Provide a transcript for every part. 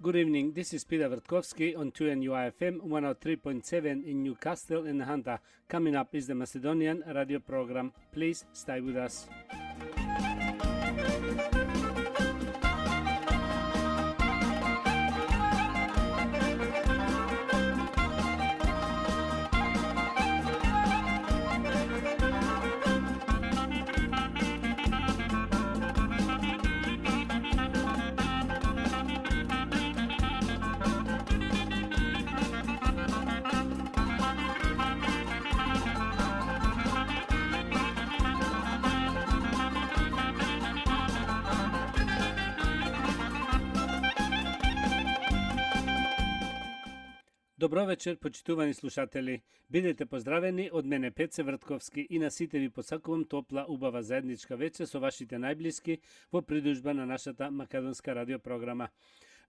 Good evening, this is Peter Vertkovsky on 2NUI-FM 103.7 in Newcastle in Hunter. Coming up is the Macedonian radio program. Please stay with us. Добро вечер, почитувани слушатели. Бидете поздравени од мене Пеце Вртковски и на сите ви посакувам топла, убава заедничка вечер со вашите најблиски во придужба на нашата македонска радиопрограма.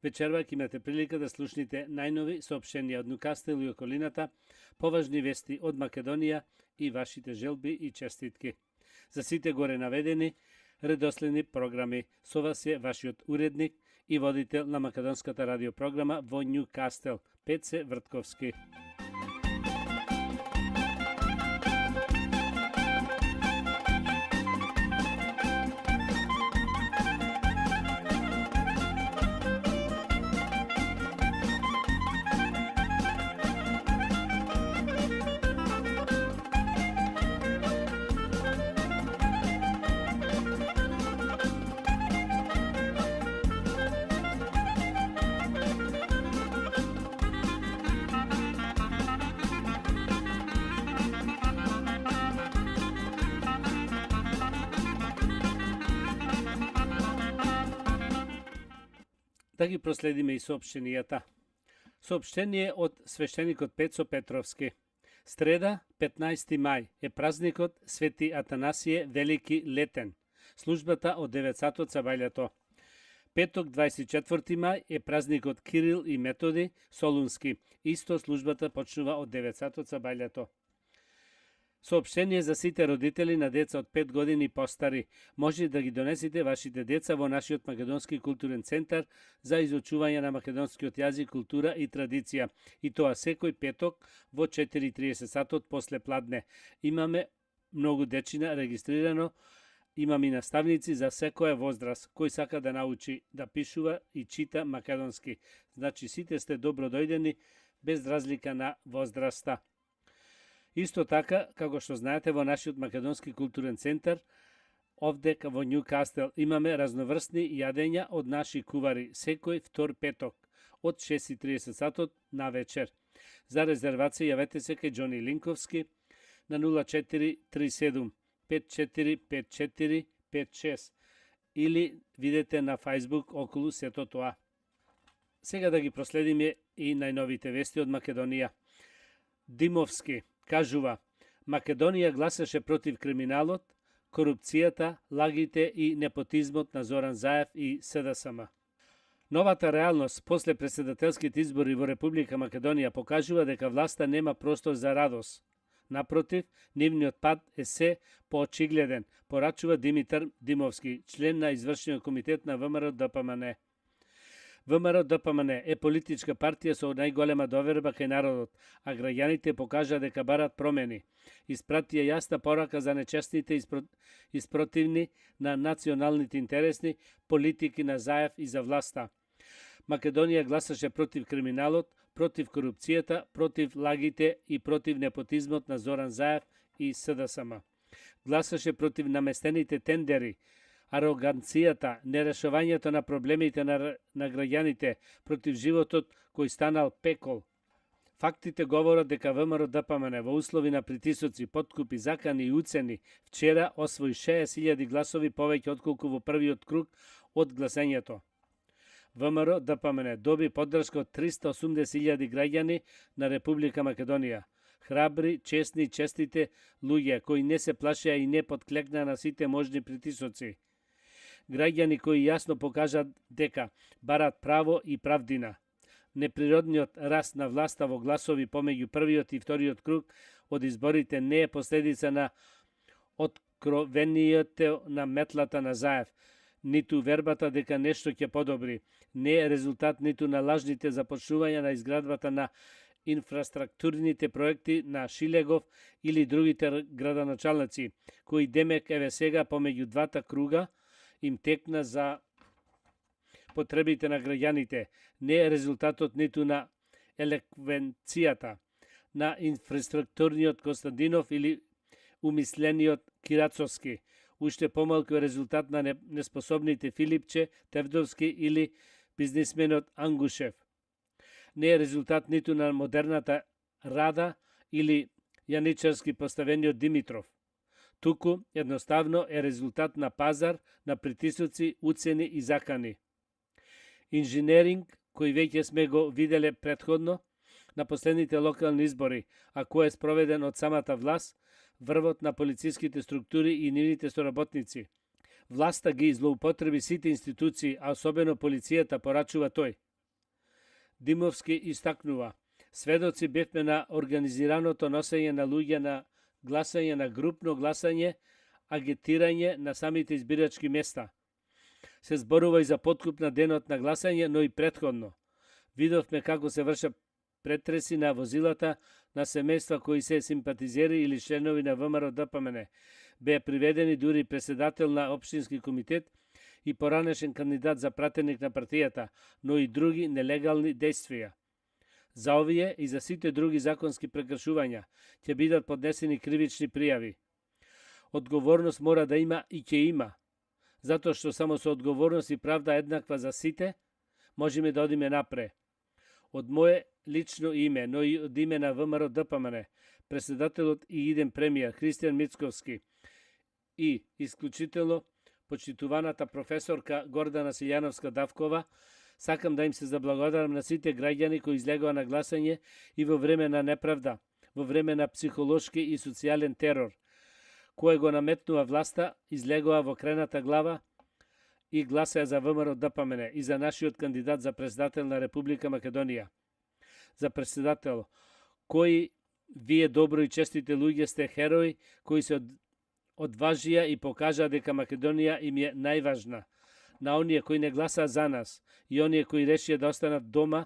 Вечерва ќе имате прилика да слушнете најнови соопштенија од Ньюкастел и околината, поважни вести од Македонија и вашите желби и честитки. За сите горе наведени редоследни програми, со вас е вашиот уредник и водител на македонската радиопрограма во Ньюкастел, Пеце Вртковски. Да ги проследиме и соопштенијата. Соопштение од свештеникот Пецо Петровски. Среда, 15 мај, е празникот Свети Атанасије Велики Летен. Службата од 9 сатот сабајлето. Петок, 24 мај, е празникот Кирил и Методи Солунски. Исто службата почнува од 9 сатот сабајлето. Соопштение за сите родители на деца од 5 години постари. Може да ги донесете вашите деца во нашиот македонски културен центар за изучување на македонскиот јазик, култура и традиција. И тоа секој петок во 4:30 сатот после пладне. Имаме многу дечина регистрирано, имаме и наставници за секоја возраст кој сака да научи да пишува и чита македонски. Значи сите сте добро дојдени без разлика на возраста. Исто така, како што знаете, во нашиот македонски културен центар, овде во Ньюкастел, имаме разноврстни јадења од наши кувари секој втор петок од 6:30 сатот на вечер. За резервација јавете се кај Џони Линковски на 0437 545456 или видете на Facebook околу сето тоа. Сега да ги проследиме и најновите вести од Македонија. Димовски кажува, Македонија гласаше против криминалот, корупцијата, лагите и непотизмот на Зоран Заев и СДСМ. Новата реалност после претседателските избори во Република Македонија покажува дека власта нема простор за радост. Напротив, нивниот пат е се поочигледен, порачува Димитар Димовски, член на извршниот комитет на ВМРО ДПМН. ВМРО ДПМН е политичка партија со најголема доверба кај народот, а граѓаните покажа дека барат промени. Испратија јасна порака за нечестните испротивни на националните интересни политики на Заев и за власта. Македонија гласаше против криминалот, против корупцијата, против лагите и против непотизмот на Зоран Заев и СДСМ. Гласаше против наместените тендери, ароганцијата, нерешувањето на проблемите на граѓаните, против животот кој станал пекол. Фактите говорат дека ВМРО ДПМН во услови на притисоци, подкупи, закани и уцени вчера освои 60.000 гласови повеќе отколку во првиот круг од гласењето. ВМРО ДПМН доби поддршка од 380.000 граѓани на Република Македонија. Храбри, честни и честите луѓе кои не се плашеа и не подклекнаа на сите можни притисоци. Граѓани кои јасно покажат дека барат право и правдина. Неприродниот раст на власта во гласови помеѓу првиот и вториот круг од изборите не е последица на откровението на метлата на Заев, ниту вербата дека нешто ќе подобри. не е резултат ниту на лажните започнувања на изградбата на инфраструктурните проекти на Шилегов или другите градоначалници, кои демек еве сега помеѓу двата круга им текна за потребите на граѓаните, не е резултатот ниту на елеквенцијата на инфраструктурниот Константинов или умислениот Кирацовски, уште помалку е резултат на неспособните Филипче, Тевдовски или бизнисменот Ангушев. Не е резултат ниту на модерната Рада или јаничарски поставениот Димитров. Туку едноставно е резултат на пазар, на притисоци, уцени и закани. Инженеринг, кој веќе сме го виделе претходно на последните локални избори, а кој е спроведен од самата власт, врвот на полициските структури и нивните соработници. Власта ги злоупотреби сите институции, а особено полицијата, порачува тој. Димовски истакнува: сведоци бевме на организираното носење на луѓе на гласање, на групно гласање, агитирање на самите избирачки места. Се зборува и за подкуп на денот на гласање, но и претходно. Видовме како се вршат претреси на возилата на семејства кои се симпатизери или членови на ВМРО ДПМН. Беа приведени дури председател на општински комитет и поранешен кандидат за пратеник на партијата, но и други нелегални действија. За овие и за сите други законски прекршувања ќе бидат поднесени кривични пријави. Одговорност мора да има и ќе има, затоа што само со одговорност и правда еднаква за сите можеме да одиме напред. Од мое лично име, но и од име на ВМРО ДПМН, председателот и иден премиер Христијан Мицковски и исклучително почитуваната професорка Гордана Силјановска-Давкова, сакам да им се заблагодарам на сите граѓани кои излегоа на гласање и во време на неправда, во време на психолошки и социјален терор, кој го наметнува власта, излегоа во крената глава и гласаја за ВМРО ДПМН и за нашиот кандидат за председател на Република Македонија. За председател, кои вие добро и честите луѓе сте херои кои се одважија и покажаа дека Македонија им е најважна. На оние кои не гласаа за нас и оние кои решија да останат дома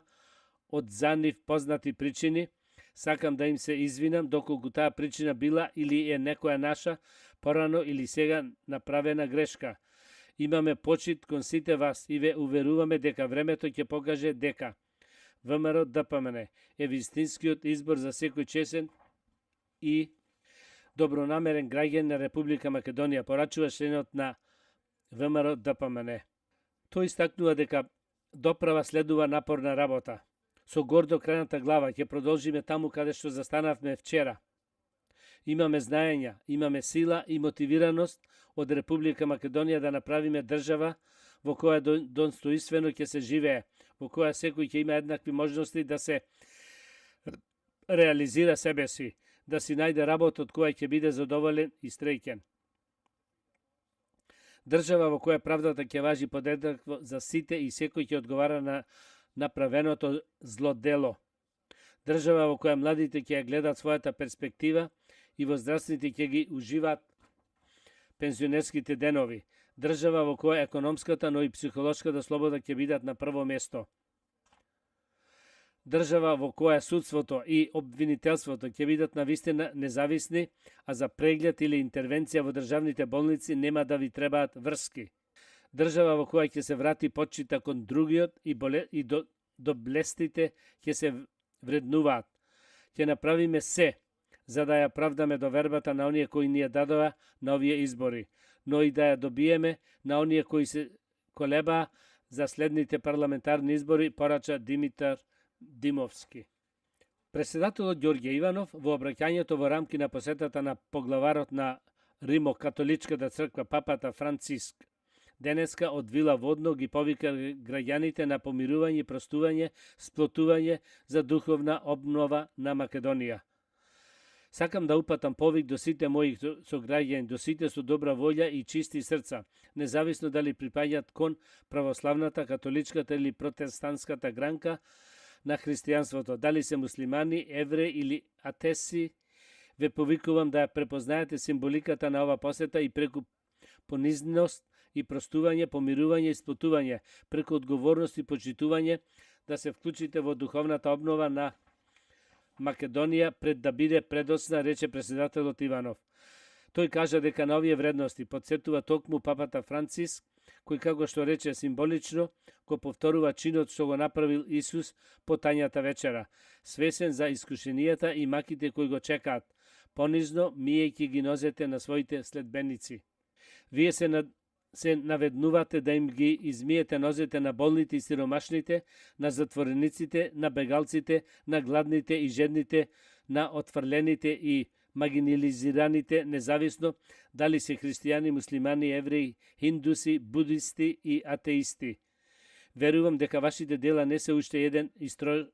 од за нив познати причини, сакам да им се извинам доколку таа причина била или е некоја наша порано или сега направена грешка. Имаме почит кон сите вас и ве уверуваме дека времето ќе покаже дека ВМРО ДПМН е вистинскиот избор за секој честен и добронамерен граѓан на Република Македонија, порачува членот на ВМРО ДПМН. Тој истакнува дека доправа следува напорна работа. Со гордо крената глава ќе продолжиме таму каде што застанавме вчера. Имаме знаења, имаме сила и мотивираност од Република Македонија да направиме држава во која достоинствено ќе се живее, во која секој ќе има еднакви можности да се реализира себе си, да си најде работа од која ќе биде задоволен и среќен. Држава во која правдата ќе важи подеднакво за сите и секој ќе одговара на направеното зло дело. Држава во која младите ќе гледат својата перспектива и возрастните ќе ги уживаат пензионерските денови. Држава во која економската, но и психолошката слобода ќе бидат на прво место. Држава во која судството и обвинителството ќе бидат навистина независни, а за преглед или интервенција во државните болници нема да ви требаат врски. Држава во која ќе се врати почита кон другиот и до блестите ќе се вреднуваат. Ќе направиме се за да ја правдаме довербата на оние кои ни ја дадоа на овие избори, но и да ја добиеме на оние кои се колебаа за следните парламентарни избори, порача Димитар Димовски. Председателот Ѓорѓе Иванов во обраќањето во рамки на посетата на поглаварот на Римо-католичката црква папата Франциск денеска од Вила Водно ги повика граѓаните на помирување, простување, сплотување за духовна обнова на Македонија. Сакам да упатам повик до сите мои сограѓани, до сите со добра волја и чисти срца, независно дали припаѓаат кон православната, католичката или протестантската гранка на христијанството, дали се муслимани, евреи или атеси, ве повикувам да ја препознаете символиката на ова посета и преку понизност и простување, помирување и сплотување, преку одговорност и почитување, да се вклучите во духовната обнова на Македонија пред да биде предоцна, рече председателот Иванов. Тој кажа дека на овие вредности подсетува токму папата Франциск, кој, како што рече символично, го повторува чинот што го направил Исус по тањата вечера, свесен за искушенијата и маките кои го чекаат, понизно миејќи ги нозете на своите следбеници. Вие се наведнувате да им ги измиете нозете на болните и сиромашните, на затворениците, на бегалците, на гладните и жедните, на отфрлените и маргинализираните, независно дали се христијани, муслимани, евреи, хиндуси, будисти и атеисти. Верувам дека вашите дела не се уште еден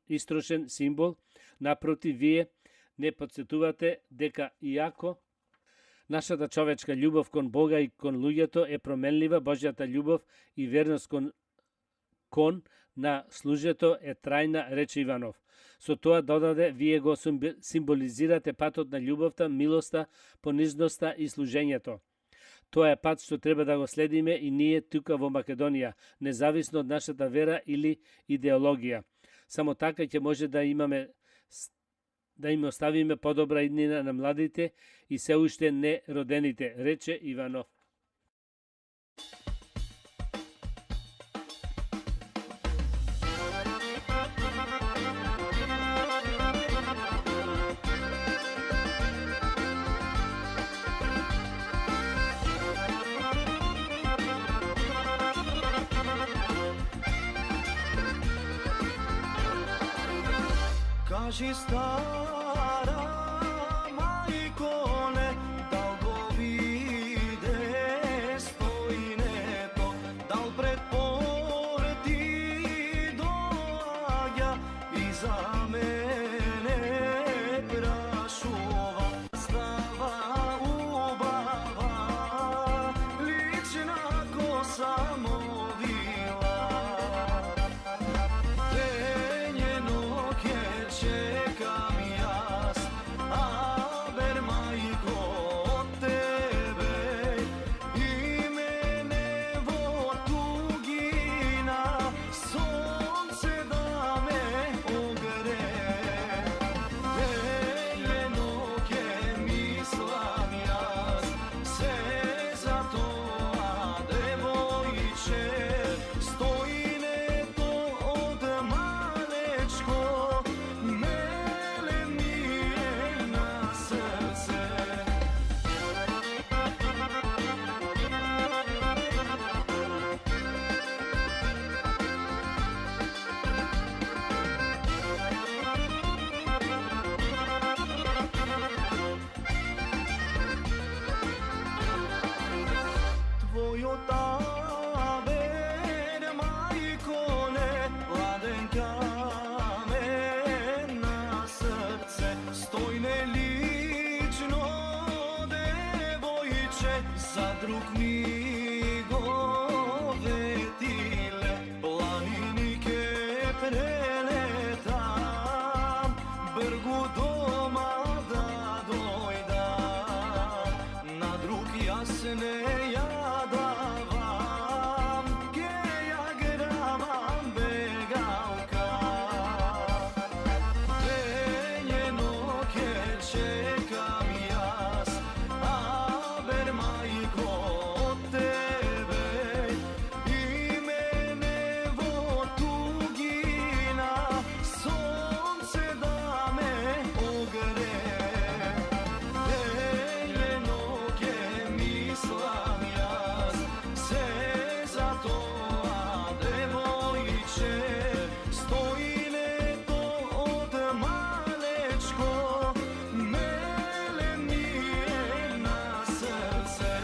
истрошен символ, напротив, вие не подсетувате дека иако нашата човечка љубов кон Бога и кон луѓето е променлива, Божјата љубов и верност кон на служето е трајна, рече Иванов. Со тоа додаде, вие го символизирате патот на љубовта, милоста, понизноста и служењето. Тоа е пат што треба да го следиме и ние тука во Македонија, независно од нашата вера или идеологија. Само така ќе може да им оставиме подобра иднина на младите и се уште не родените, рече Иванов. Кажи стара мајко, дал го виде стојнето, дал пред порти доаѓа и за мене прашува. Става убава, лична коса мовила. Čekam јас, абер мајко од тебе, и мене во тугина, сонце да ме огре. Дејено ке мислам јас, се за тоа девојче, стојнето од малечко, твојот абер мајко, ладен камен на срце, стојне лично девојче, за друг ми го ветиле, планини ке прелетам, бргу дома да дојдам, на друг јас не ја давам, ке ја грамам бегалка. Дејено ке чекам јас, абер мајко од тебе, и мене во тугина, сонце да ме огре. Дејено ке мислам јас, се за тоа девојче, стојнето од малечко, меле ми е на срце.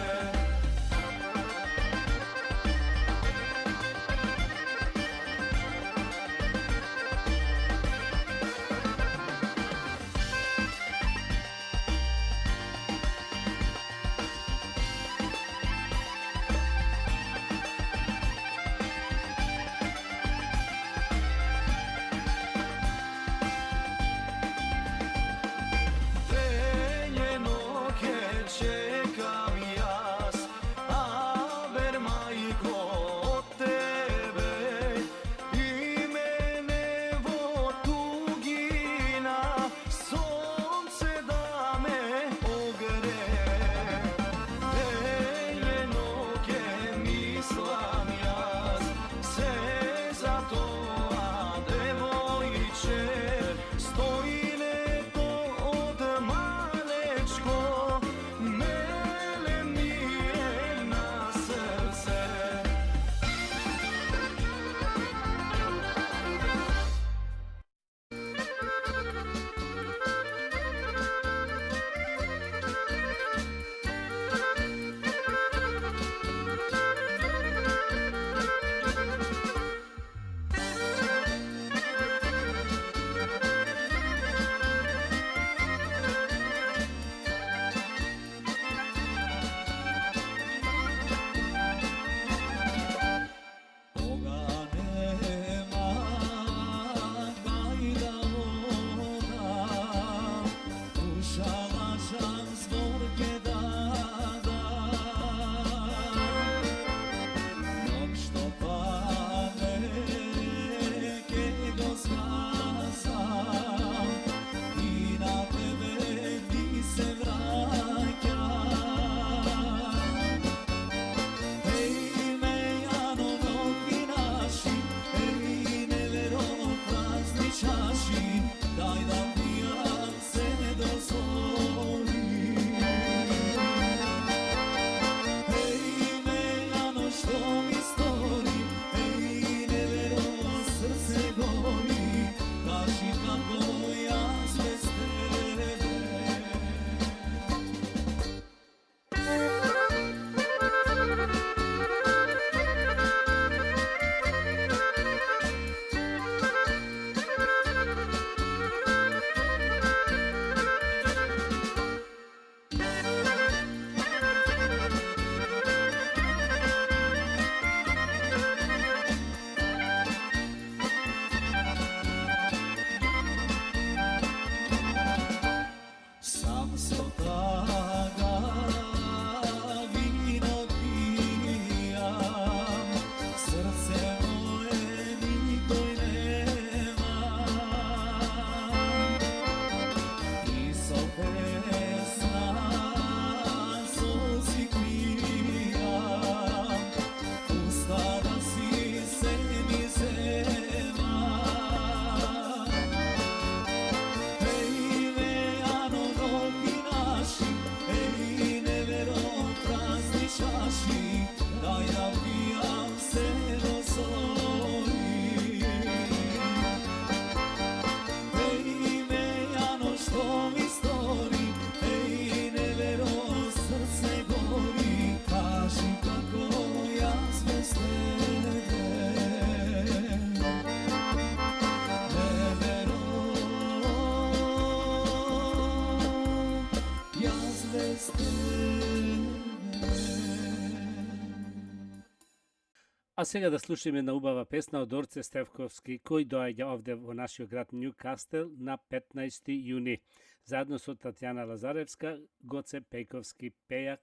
A сега да слушаме една убава песна од Орце Стефковски, кој доаѓа овде во нашиот град Ньюкастел на 15 јуни. Заедно со Татјана Лазаревска, Гоце Пејковски пејак.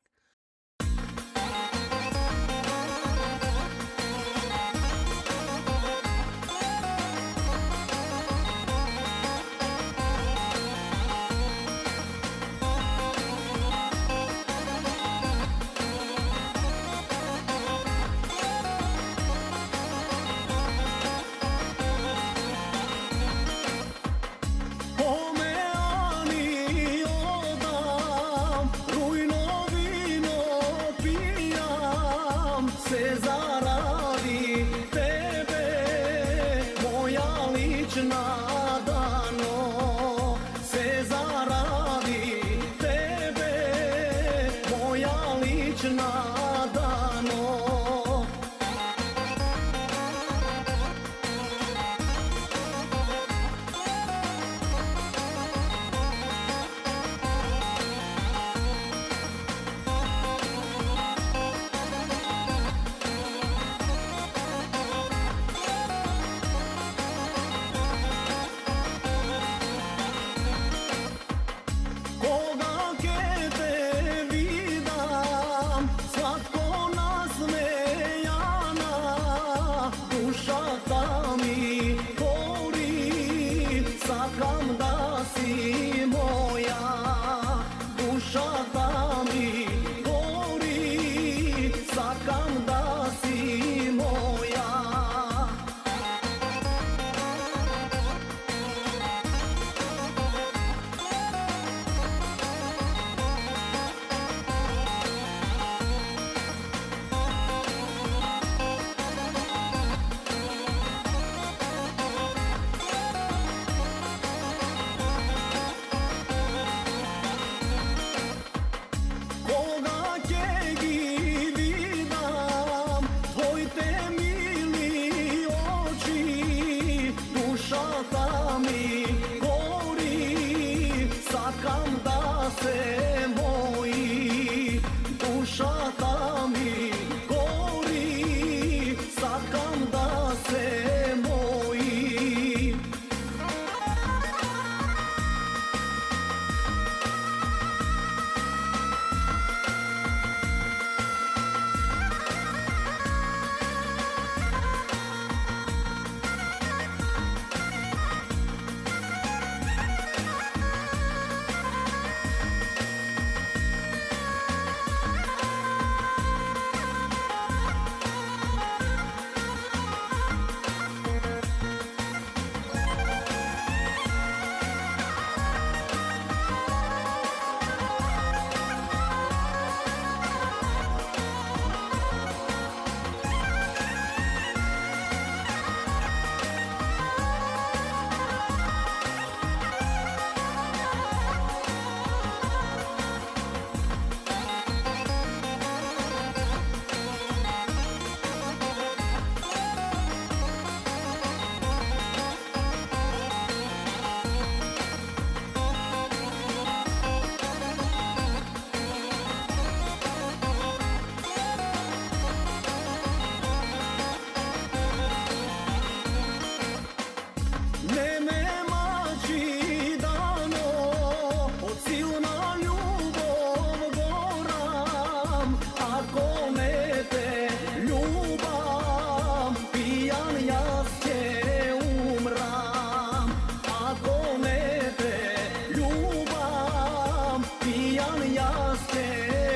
Come ani odam, rujno vino pijam, se zaradi tebe, moja lična dano, se zaradi tebe, moja lična dano. Koga ke te vidam, slatko nasmejana, duša ta mi gori, sakam da si moja. Duša ta mi gori, sakam da si moja. Koga ke gi vidam, tvojte mili oči, duša ta mi gori, sakam da se moji. Duša ta mi gori, sakam da se moji. Ne me mači dano, od silna ljubov goram, ako ne te ljubam, pijan jaz će umram. Ako ne te ljubam, pijan jaz će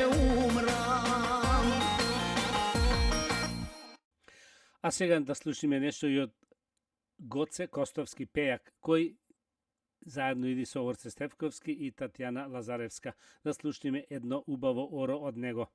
umram. А сега да слушаме нешто и од Гоце Костовски пејак, кој заедно иди со Орце Стефковски и Татјана Лазаревска. Да слушаме едно убаво оро од него.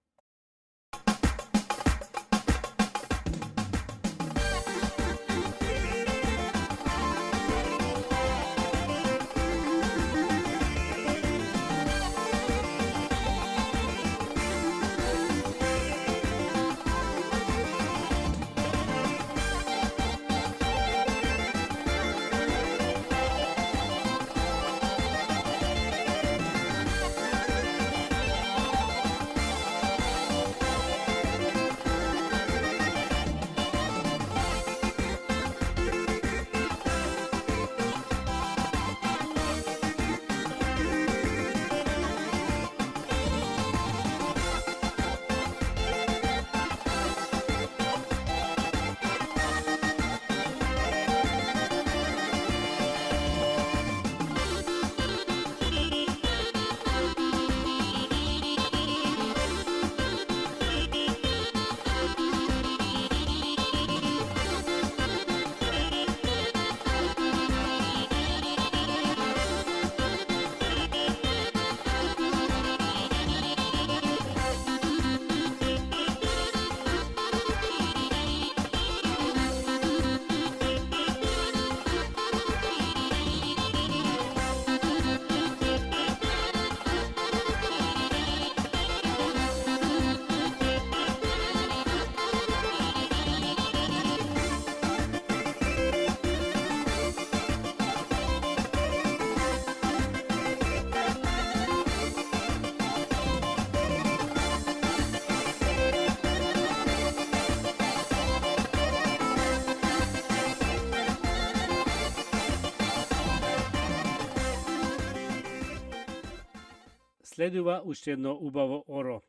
Следува уште едно убаво оро.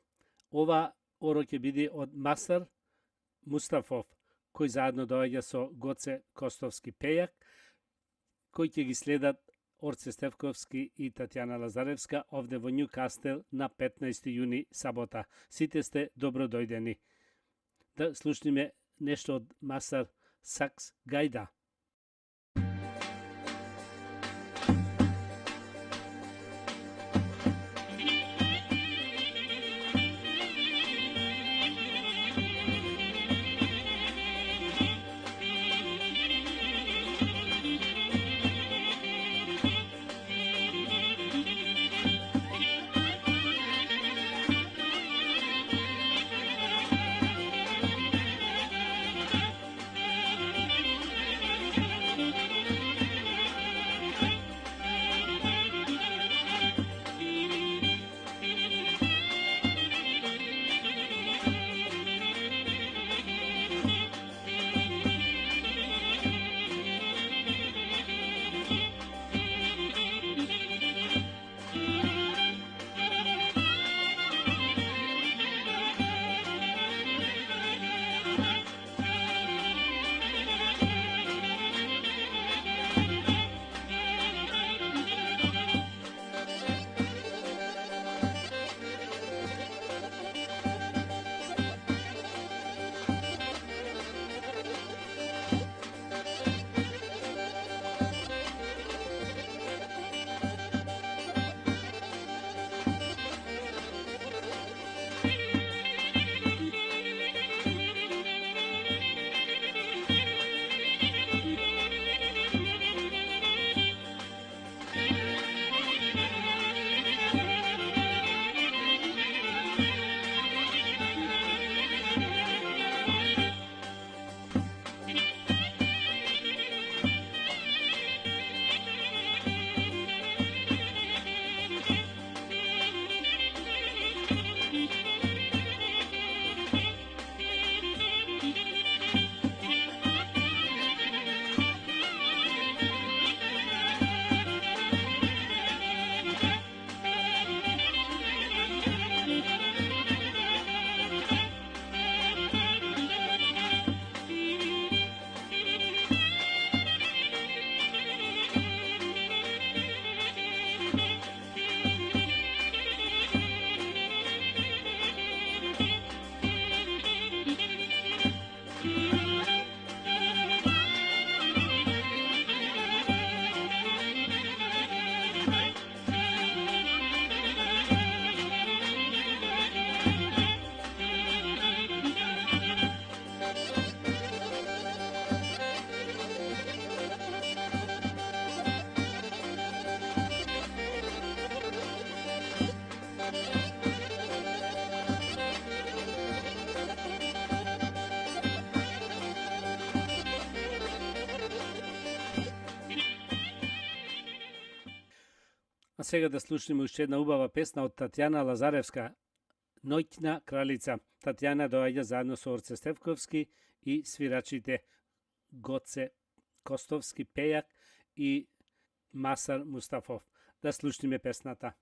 Ова оро ќе биде од Масар Мустафов, кој заедно доаѓа со Гоце Костовски пејак, кој ќе ги следат Орце Стефковски и Татјана Лазаревска овде во Њукастел на 15 јуни сабота. Сите сте добро дојдени. Да слушниме нешто од Масар Сакс Гајда. А сега да слушнеме уште една убава песна од Татјана Лазаревска, Ноќна кралица. Татјана доаѓа заедно со Орце Стефковски и свирачите Гоце Костовски пејак и Масар Мустафов. Да слушнеме песната.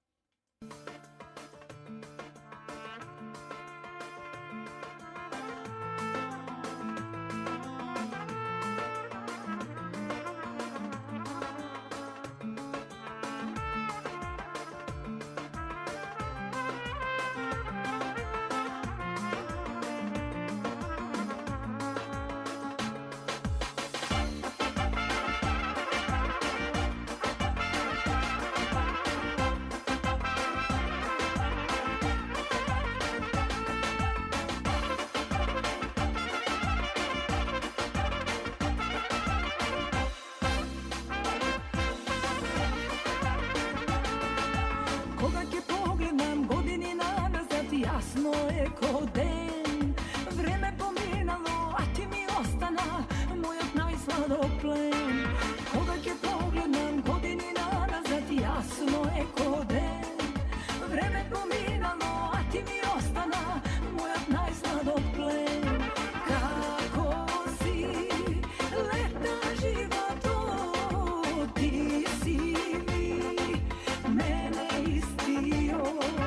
Jasno je ko den, vreme pominalo, a ti mi ostana, moj od najsladoplen. Koga ke pogledam godini nazad, jasno je ko den, vreme pominalo, a ti mi ostana, moj od najsladoplen. Kako si leta živa to, ti si mi mene istio.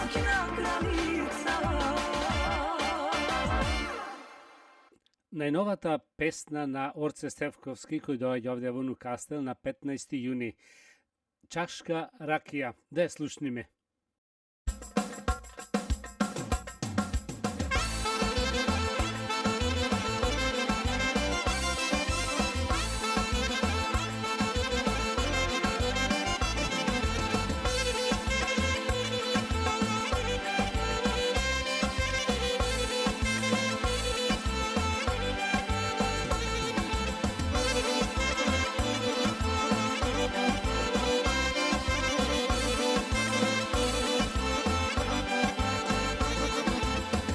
mračna granica. Najnovata pesna na Orce Stefkovski koji dođe ovdje u Kastel na 15. juni. Čaška rakija. Da slušni me.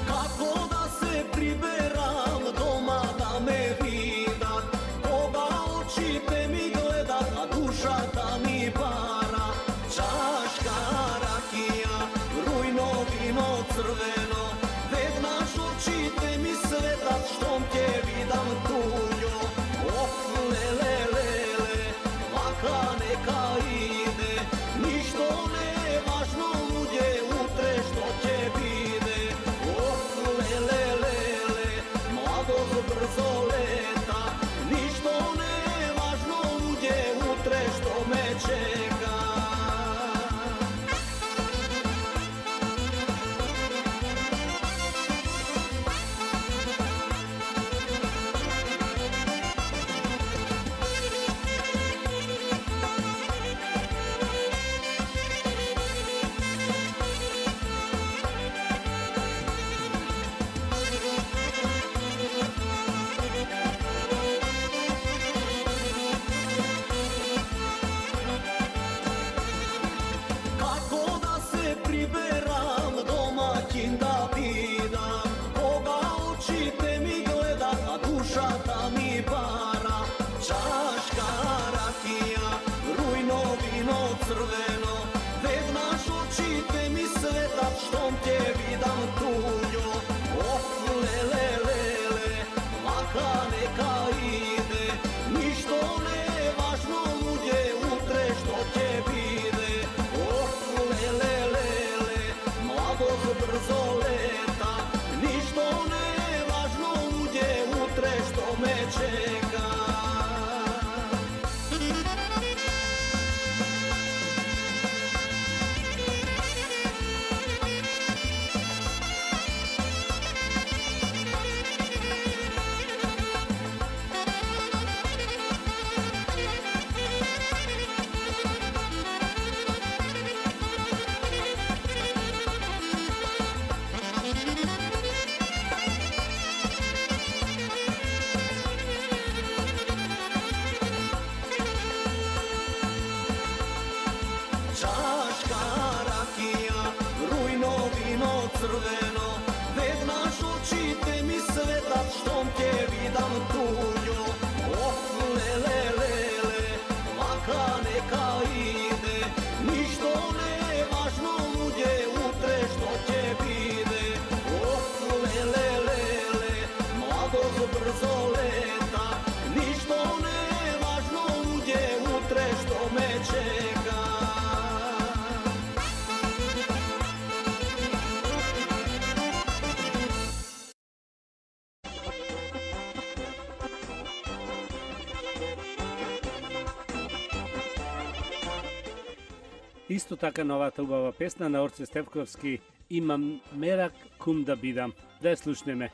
Kako da se priberam doma da me vidat, koga oči te mi gledat, a duša da mi para. Čaška rakija, rujno vino crveno, ved naš oči te mi svetat, štom te vidam tujo. Oh, lele, lele, vaka neka ide, ništo ne važno luđe, utre što će vide. Oh, lele, lele, mladost brzo leta, ništo ne važno luđe, utre što me čeka. Kako da se priberam domaćin da vidam, koga oči te mi gledat, a duša da mi para. Čaška rakija, rujno vino crveno, ved naš oči te mi svetat, štom te vidam tujo. Oh, lele, lele, vaka neka ide, ništo ne važno luđe, utre što će vide. Oh, lele, lele, mladost brzo leta, ništo ne važno luđe, utre što me čeka. Čaška rakija, rujno vino crveno, ved naš oči te mi svetat, štom te vidam tujo. Oh, lele, lele, vaka neka ide, ništo ne važno luđe, utre što će vide. Oh, lele, lele, mladost brzo leta, ništo ne važno luđe, utre što me čeka. Isto taka novata ubava pesna na Orce Stefkovski Imam merak kum da bidam. Da slušne me.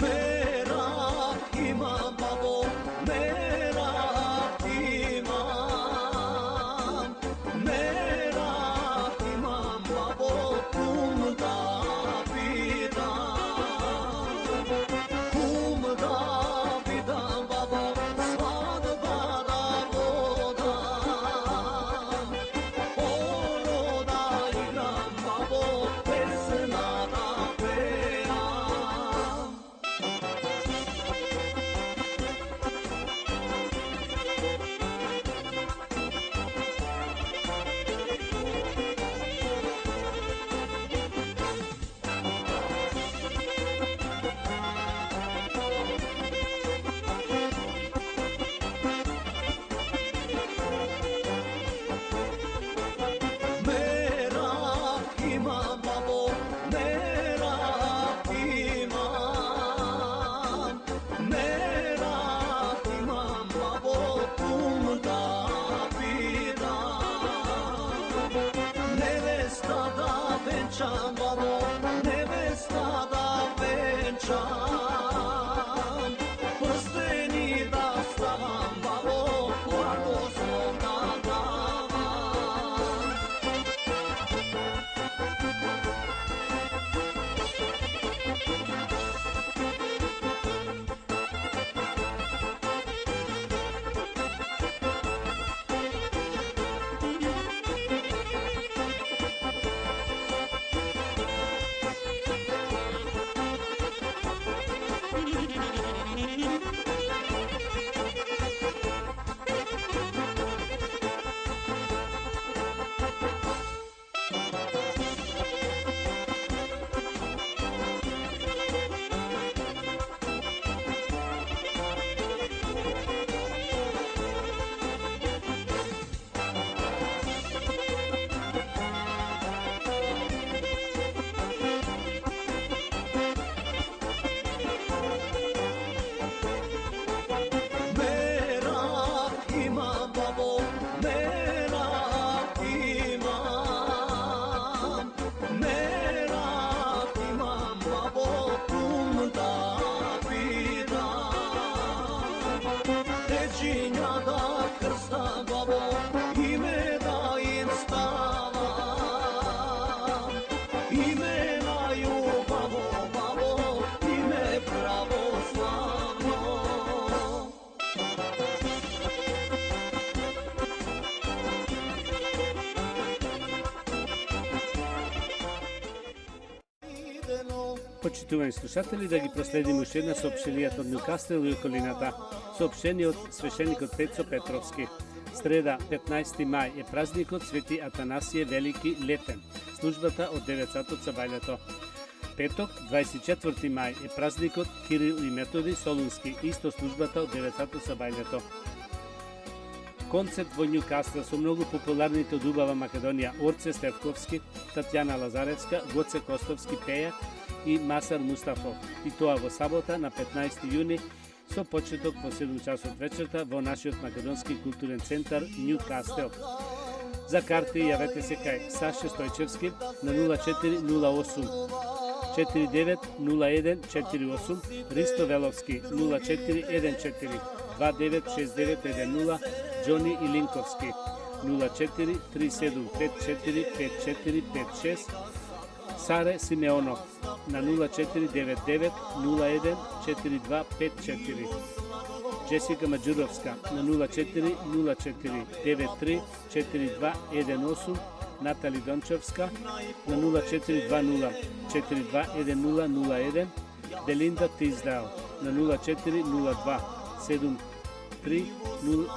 Merak imam babo, merak imam, merak imam babo, kum da bidam, kum da bidam babo, svadba da vodam, ono da igram babo, pesna da pevam. počinja da krsta babo, ime da im stava. Imenaju babo, babo, ime pravoslavno. Почитувани слушатели, да ги проследиме уште една соопштенијата од Нјукастел и околината. Соопштение од свещеникот Пецо Петровски. Среда, 15 мај е празникот Свети Атанасије Велики Летен. Службата од 9 сатот са бајлето. Петок, 24 мај е празникот Кирил и Методи Солунски. Исто службата од 9 сатот са бајлето. Концерт во Нјукастел со многу популарните од убава Македонија Орце Стевковски, Татјана Лазаревска, Гоце Костовски пејак и Масар Мустафов. И тоа во сабота на 15 јуни со почеток во 7 часот вечерта во нашиот македонски културен центар Нјукастел. За карти јавете се кај Саше Стојчевски на 0408 490148, Ристо Веловски 0414 296910, Џони Илинковски 0437545456, Саре Симеонов на 0499 01 4254, Джесика Маџуровска на 0404 93 4218, Натали Дончевска на 0420 421001, Белинда Тиздал на 0402 73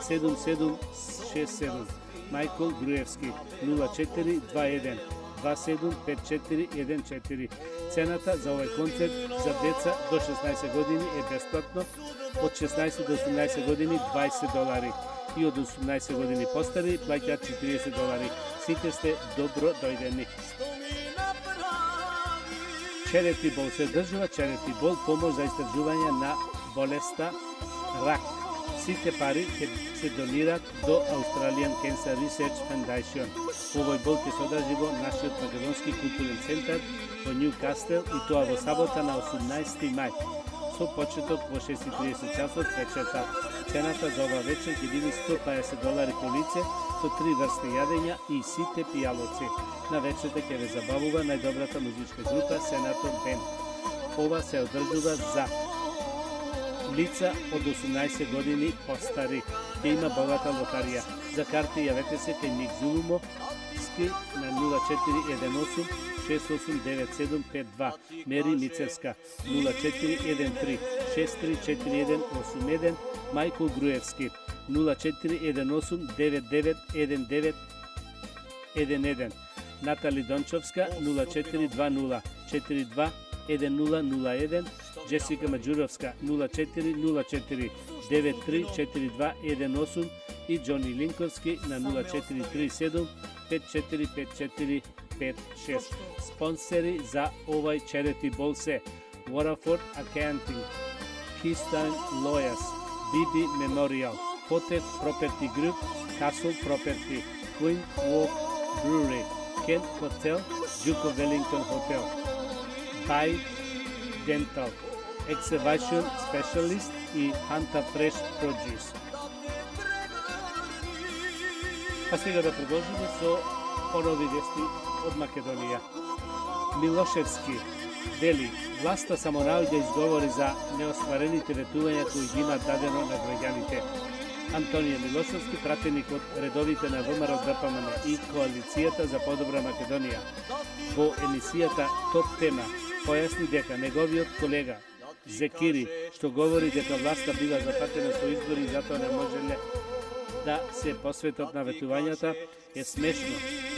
7767, Мајкол Груевски 0421 275414. Цената за овој концерт за деца до 16 години е бесплатно, од 16 до 18 години $20 и од 18 години постари плаќаат $40. Сите сте добро дојдени. Черети бол се држува Черети бол помош за истражување на болеста рак. Сите пари ќе се донираат до Australian Cancer Research Foundation. Овој бол ќе се одржи во нашиот македонски културен центар во Нјукастел и тоа во сабота на 18 мај со почеток во 6:30 часот вечерта. Цената за ова вечер ќе биде $150 по лице со 3 врсти јадења и сите пијалоци. На вечерта ќе ве забавува најдобрата музичка група Сенатор Бенд. Ова се одржува за лица од 18 години постари. Ќе има богата лотарија. За карти јавете се кај Ник Зулумовски на 0418 689752, Мери Мицевска 0413 634181, Мајкол Груевски 0418 991911, Натали Дончовска 0420 42 1001, Джесика Маџуровска 0404 934218 и Џони Линковски на 0437 545456. Спонсори за овај Черети бол се Waterford Accounting, Keystone Lawyers, BB Memorial, Potep Property Group, Castle Property, Queen Walk Brewery, Kent Hotel, Duke of Wellington Hotel, By Dental, Excavation Specialist и Hunter Fresh Produce. А сега да продолжиме со понови вести од Македонија. Милошевски вели, власта само наоѓа изговори за неостварените ветувања кои ги има дадено на граѓаните. Антонија Милошевски, пратеник од редовите на ВМРО ДПМН и Коалицијата за подобра Македонија, во емисијата Топ тема појасни дека неговиот колега Зекири, што говори дека власта била запатена со избори и затоа не можеле да се посветат на ветувањата, е смешно,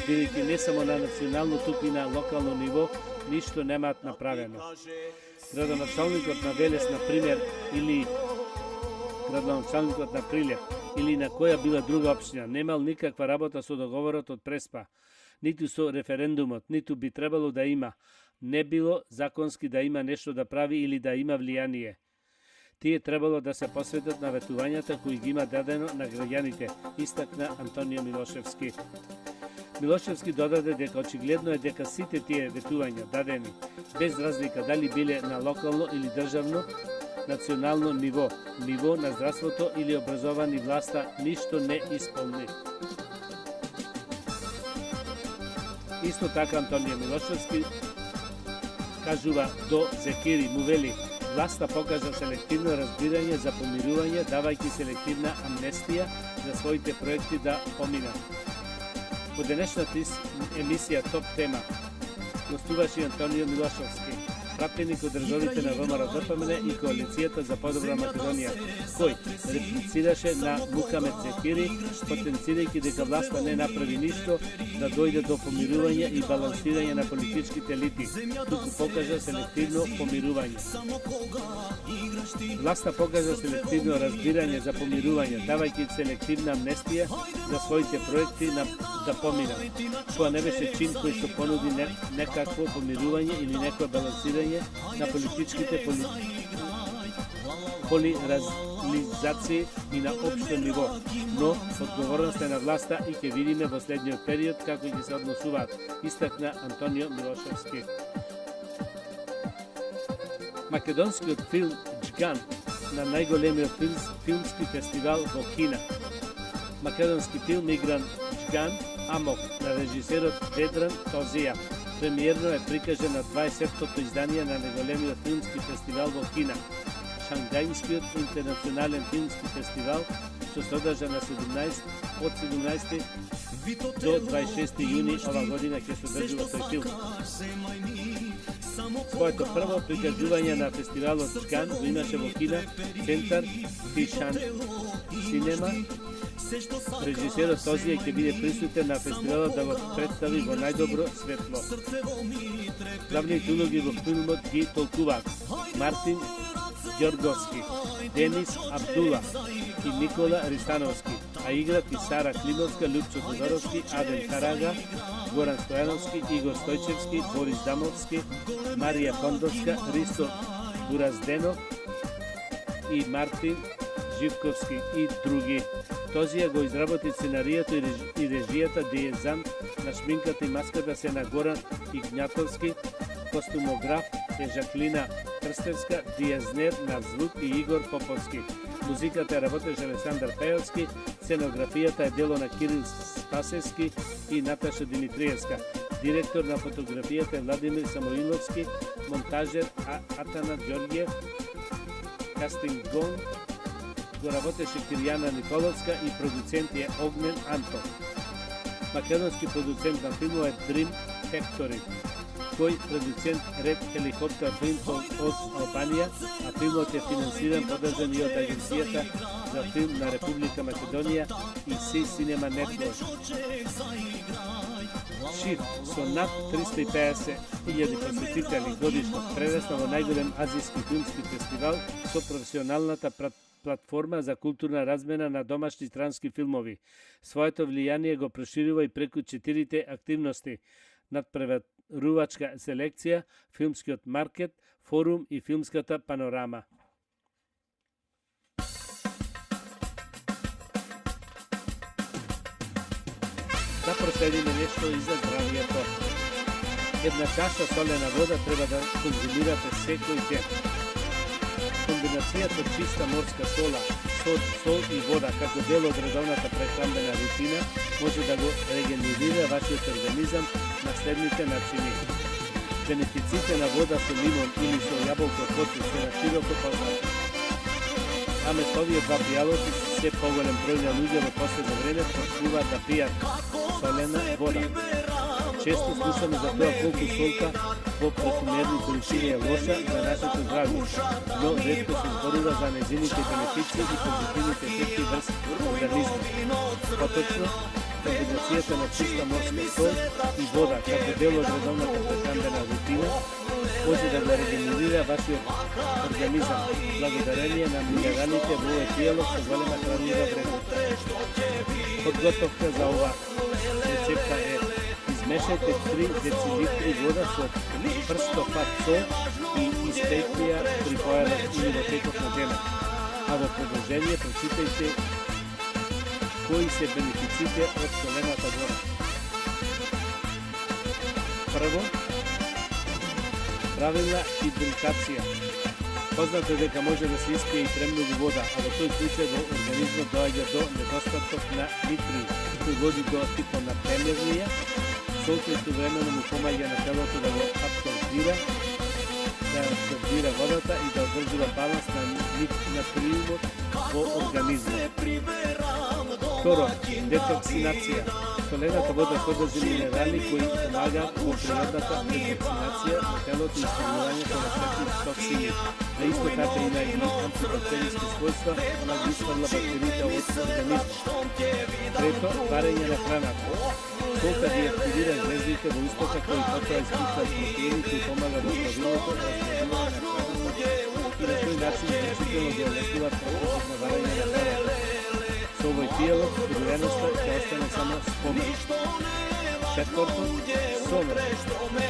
бидејќи не само на национално, туку и на локално ниво ништо немаат направено. Градоначалникот на Велес, например, или градоначалникот на Прилеп, или на која била друга општина, немал никаква работа со договорот од Преспа, ниту со референдумот, ниту би требало да има. Не било законски да има нешто да прави или да има влијание. Тие требало да се посветат на ветувањата кои ги има дадено на граѓаните, истакна Антонио Милошевски. Милошевски додаде дека очигледно е дека сите тие ветувања дадени, без разлика дали биле на локално или државно национално ниво, ниво на здравството или образовани власта ништо не исполни. Исто така Антонио Милошевски кажува до Зекири, му вели: власта покажа селективно разбирање за помирување, давајќи селективна амнестија за своите проекти да поминат. По денешната емисија Топ тема гостуваше Антонио Милошевски, пратеник од редовите на ВМРО-ДПМН и Коалицијата за подобра Македонија, кој реплицираше на Мухамед Зекири, потенцирајќи дека власта не направи ништо да дојде до помирување и балансирање на политичките елити, туку покажа селективно помирување. Власта покажа селективно разбирање за помирување, давајќи селективна амнестија за своите проекти да поминат. Тоа не беше чин кој што понуди некакво помирување или некоја балансирање на политичките поляризации и на општо ниво, но одговорноста е на власта и ќе видиме во следниот период како ќе се односуваат, истакна Антонио Милошевски. Македонскиот филм Джган на најголемиот филмски фестивал во Кина. Македонски филм игран Джган Амок на режисерот Ведран Тозија премиерно е прикажен на 20-тото издание на најголемиот филмски фестивал во Кина, Шангајскиот интернационален филмски фестивал, што се одржа на 17 до 26 јуни ова година ќе се одржува тој филм. Своето прво прикажување на фестивалот Джган го имаше во Кина Центар Тишан Синема. Режисерот Тозија ќе биде присутен на фестивалот да го представи во најдобро светло. Главните улоги во филмот ги толкуваат Мартин Ѓорговски, Денис Абдула и Никола Ристановски, а играт и Сара Климовска, Лјупчо Тодоровски, Аден Карага, Горан Стојановски, Игор Стојчевски, Борис Дамовски, Марија Кондовска, Ристо Буразденов и Мартин Живковски и други. Тозија го изработи сценаријата и режијата, дизајн на шминката и маската се на Горан Игнатовски, костумограф е Жаклина Крстевска, дизајнер на звук и Игор Поповски. Музиката работеше Александар Пеовски, сценографијата е дело на Кирил Спасевски и Наташа Димитриевска. Директор на фотографијата е Владимир Самоиловски, монтажер Атана Ѓорѓиев, кастингон го работеше Кирјана Николовска и продуцент е Огнен Антон. Македонски продуцент на филмот е Dream Factory, кој продуцент Ред Хеликоптер Филмс од Албанија, а филмот е финансиран, поддржан и од Агенцијата за филм на Република Македонија и Си Cinema Network. Шиф со над 350.000 посетители годишно прерасна во најголем азиски филмски фестивал со професионалната платформа за културна размена на домашни странски филмови. Своето влијание го проширува и преку 4 активности: надпреварувачка селекција, филмскиот маркет, форум и филмската панорама. Да проследиме нешто и за здравието. Една чаша солена вода треба да конзумирате секој ден. Комбинацијата чиста морска сола, сол и вода како дел од редовната прехранбена рутина може да го регенерира вашиот организам на следните начини. Бенефиците на вода со лимон или со јаболко коци се на широко познати. А место овие два пијалоци се поголем број на луѓе во последно време почнуваат да пијат солена вода. Често слушаме за тоа колку солта во прекомерни количини е лоша за нашето здравје, но ретко се зборува за нејзините бенефици и позитивните ефекти врз организмот. Поточно, комбинацијата на чиста морска сол и вода како дел од редовната прехранбена рутина може да го регенерира вашиот организам благодарение на минералите во овој пијалок со голема хранлива вредност. Подготовка за ова рецепта е: измешајте 3 децилитри вода со прсто пат сол и испејте ја при појава или во текот на денот. А во продолжение прочитајте кои се бенефиците од солената вода. Прво, правилна хидратација. Poznato je дека може да се испие и премногу вода, а во тој случај во организмот доаѓа до недостаток на нитриј, кој води до типот на пеневрија. Солта истовремено му помаѓа на телото да го абсорбира водата и да одржува баланс на натриумот во организмот. Второ, детоксинација. Солената вода содржи минерали кои помагаат во природната детоксинација на телото и исцелувањето на шtetни токсини. А исто така има и антибактериски својства, да ги исфрла бактериите од организмот. Трето, варење на храната. Солта ги активира жлезите во устата кои потоа испуштаат протеини кои помагаат во правилното разградување на храната и на тој начин значително ги олеснуваат процесот на варење на храната. Со овој дијалог, подивеноста ќе остане само спомен. Четврто, сонот.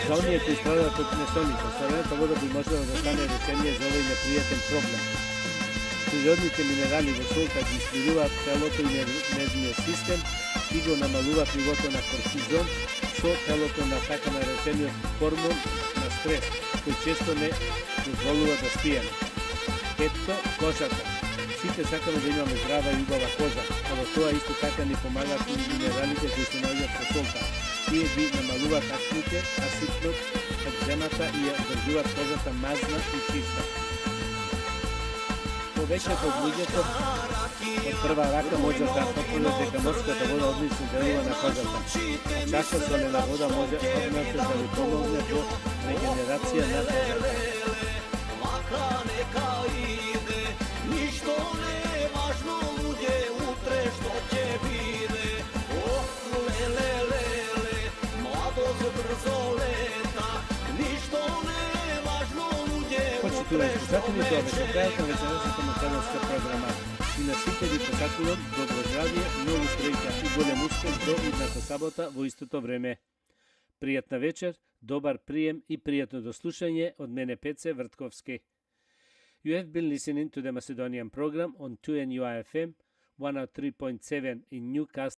За оние кои страдаат од несоница, солената вода би можела да стане решение за овој непријатен проблем. Природните минерали во солта ги смируваат телото и нервниот систем и го намалуваат нивото на кортизон, со телото на така наречениот хормон на стрес, кој често не дозволува да спиеме. Петто, кожата. Сите сакаме да имаме здрава и убава кожа, а во тоа исто така ни помагаат и минералите кои се наоѓаат во солта. Тие ги намалуваат акните, аситнот, екземата и ја одржуваат кожата мазна и чиста. Повеќето од луѓето од прва рака може да потврдат дека морската вода одлично делува на кожата, а чаша солена вода може однесу да ви помогне во регенерација на кожата. Ништо не е важно, луѓе, утре што ќе биде. Ох, леле, младост брзо лета. Ништо не е важно, луѓе, Почитувани слушатели, тоа беше крајот на вечерашната македонска програма. И на сите ви посакувам добро здравје, многу среќа и голем успех до идната сабота во истото време. Пријатна вечер, добар прием и пријатно дослушање од мене Пеце Вртковски. You have been listening to the Macedonian program on 2NUI FM 103.7 in Newcastle.